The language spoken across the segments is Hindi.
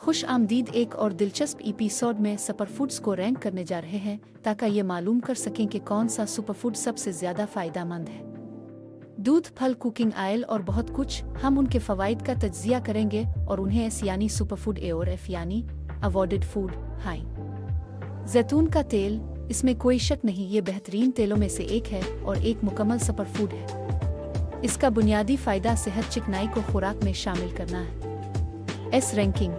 खुश आमदीद एक और दिलचस्प एपिसोड में सुपरफूड्स को रैंक करने जा रहे हैं ताकि ये मालूम कर सकें कि कौन सा सुपरफूड सबसे ज़्यादा फ़ायदेमंद है। दूध, फल, कुकिंग ऑयल और बहुत कुछ, हम उनके फ़वाइद का तज्ज़िया करेंगे और उन्हें एस यानी सुपरफूड ए और एफ यानी अवॉर्डेड फूड हाई। जैतून का तेल, इसमें कोई शक नहीं, ये बेहतरीन तेलों में से एक है और एक मुकम्मल सुपरफूड है। इसका बुनियादी फ़ायदा सेहत चिकनाई को खुराक में शामिल करना है। S ranking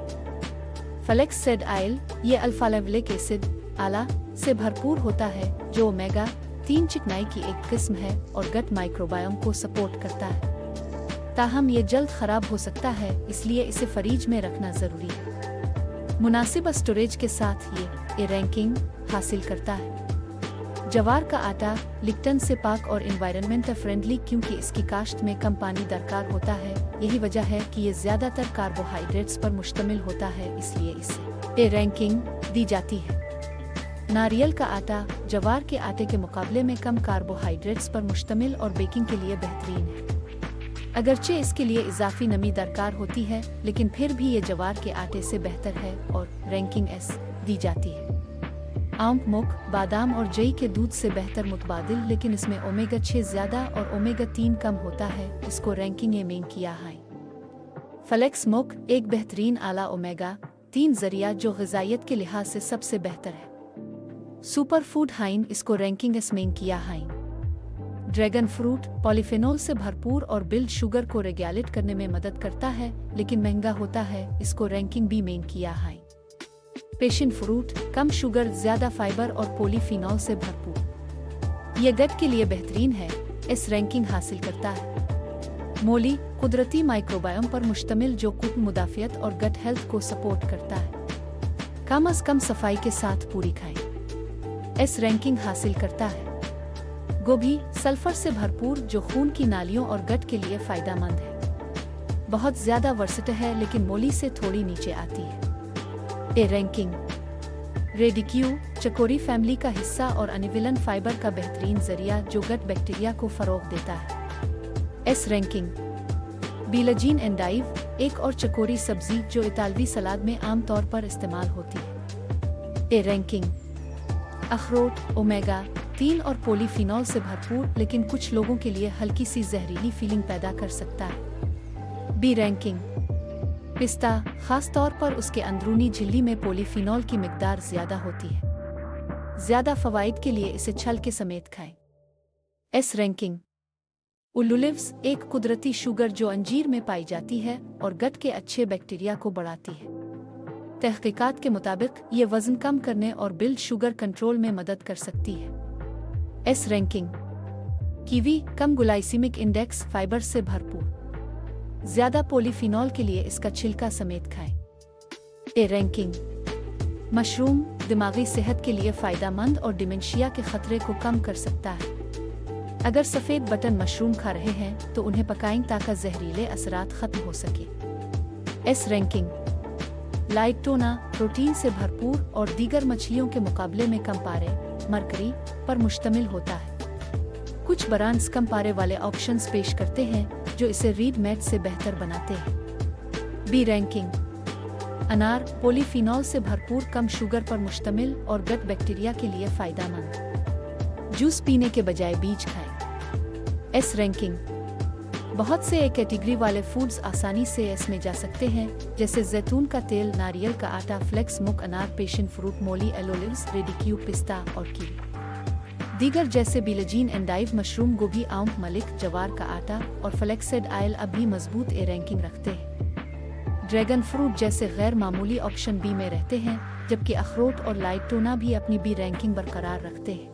flax seed oil, ये अल्फा-लिनोलेनिक एसिड आला से भरपूर होता है जो ओमेगा 3 चिकनाई की एक किस्म है और गट माइक्रोबायोम को सपोर्ट करता है। ताहम ये जल्द खराब हो सकता है, इसलिए इसे फ्रिज में रखना जरूरी है। मुनासिब स्टोरेज के साथ ये रैंकिंग हासिल करता है। जवार का आटा लिप्टन से पाक और एनवायरनमेंटल फ्रेंडली क्योंकि इसकी काश्त में कम पानी दरकार होता है। यही वजह है कि ये ज्यादातर कार्बोहाइड्रेट्स पर मुश्तमिल होता है, इसलिए इसे ए रैंकिंग दी जाती है। नारियल का आटा जवार के आटे के मुकाबले में कम कार्बोहाइड्रेट्स पर मुश्तमिल और बेकिंग के लिए बेहतरीन है। अगरचे इसके लिए इजाफी नमी दरकार होती है, लेकिन फिर भी ये जवार के आटे से बेहतर है और रैंकिंग एस दी जाती है। आमक, बादाम और जई के दूध से बेहतर मुतबादिल, लेकिन इसमें ओमेगा 6 ज्यादा और ओमेगा 3 कम होता है, इसको रैंकिंग ए में किया है। फ्लेक्स मोक एक बेहतरीन आला ओमेगा 3 जरिया जो ग़िज़ाइयत के लिहाज से सबसे बेहतर है। सुपर फूड हाइन, इसको रैंकिंग एस में किया है। ड्रैगन फ्रूट पॉलीफेनॉल से भरपूर और बिल्ड शुगर को रेगुलेट करने में मदद करता है, लेकिन महंगा होता है, इसको रैंकिंग बी में किया है। पैशन फ्रूट कम शुगर, ज्यादा फाइबर और पॉलीफिनॉल से भरपूर, यह गट के लिए बेहतरीन है, इस रैंकिंग हासिल करता है। मोली कुदरती माइक्रोबायोम पर मुश्तमिल जो कुट मुदाफियत और गट हेल्थ को सपोर्ट करता है। कम अज कम सफाई के साथ पूरी खाएं, इस रैंकिंग हासिल करता है। गोभी सल्फर से भरपूर जो खून की नालियों और गट के लिए फायदेमंद है। बहुत ज्यादा वर्सेटाइल है, लेकिन मोली से थोड़ी नीचे आती है। ए रैंकिंग रेडिक्यू चकोरी फैमिली का हिस्सा और अनिविलन फाइबर का बेहतरीन जरिया जो गट बैक्टीरिया को फरोग देता है। एस रैंकिंग बीलजीन एंडाइव एक और चकोरी सब्जी जो इतालवी सलाद में आम तौर पर इस्तेमाल होती है। ए रैंकिंग अखरोट ओमेगा 3 और पॉलीफिनॉल से भरपूर, लेकिन कुछ लोगों के लिए हल्की सी जहरीली फीलिंग पैदा कर सकता है। बी रैंकिंग पिस्ता खास तौर पर उसके अंदरूनी झिल्ली में पॉलीफिनॉल की मिकदार ज्यादा होती है। ज्यादा फवाइद के लिए इसे छल के समेत खाएं। एस रैंकिंग ओलिव्स एक कुदरती शुगर जो अंजीर में पाई जाती है और गट के अच्छे बैक्टीरिया को बढ़ाती है। तहकीकात के मुताबिक ये वजन कम करने और बिल्ड शुगर कंट्रोल में मदद कर सकती है। एस रैंकिंग कीवी कम ग्लाइसीमिक इंडेक्स, फाइबर से भरपूर, ज्यादा पॉलीफिनॉल के लिए इसका छिलका समेत खाएं। ए रैंकिंग मशरूम दिमागी सेहत के लिए फायदेमंद और डिमेंशिया के खतरे को कम कर सकता है। अगर सफेद बटन मशरूम खा रहे हैं तो उन्हें पकाएं ताकि जहरीले असरात खत्म हो सके। एस रैंकिंग लाइट टोना प्रोटीन से भरपूर और दीगर मछलियों के मुकाबले में कम पारे मरकरी पर मुश्तमिल होता है। कुछ ब्रांड्स कम पारे वाले ऑप्शंस पेश करते हैं जो इसे रीड मेट से बेहतर बनाते हैं। बी रैंकिंग अनार पॉलीफिनॉल से भरपूर, कम शुगर पर मुश्तमिल और गट बैक्टीरिया के लिए फायदेमंद, जूस पीने के बजाय बीज खाएं। एस रैंकिंग बहुत से एक कैटेगरी वाले फूड्स आसानी से एस में जा सकते हैं, जैसे जैतून का तेल, नारियल का आटा, फ्लेक्स मुक, अनार, पैशन फ्रूट, मोली, ओलिव्स, रेडिक्यू, पिस्ता और कीवी। दीगर जैसे बीलजीन एंडाइव, मशरूम, गोभी, आम, मलिक, जवार का आटा और फ्लेक्सेड ऑयल अब भी मजबूत ए रैंकिंग रखते हैं। ड्रैगन फ्रूट जैसे गैर मामूली ऑप्शन बी में रहते हैं, जबकि अखरोट और लाइट टोना भी अपनी बी रैंकिंग बरकरार रखते हैं।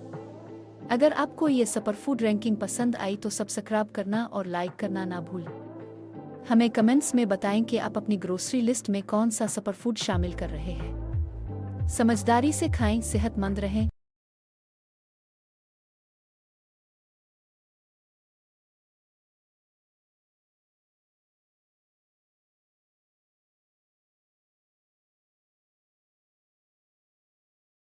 अगर आपको ये सुपरफूड रैंकिंग पसंद आई तो सब्सक्राइब करना और लाइक करना ना भूलें। हमें कमेंट्स में बताएं कि आप अपनी ग्रोसरी लिस्ट में कौन सा सुपरफूड शामिल कर रहे हैं। समझदारी से खाएं, सेहतमंद रहें।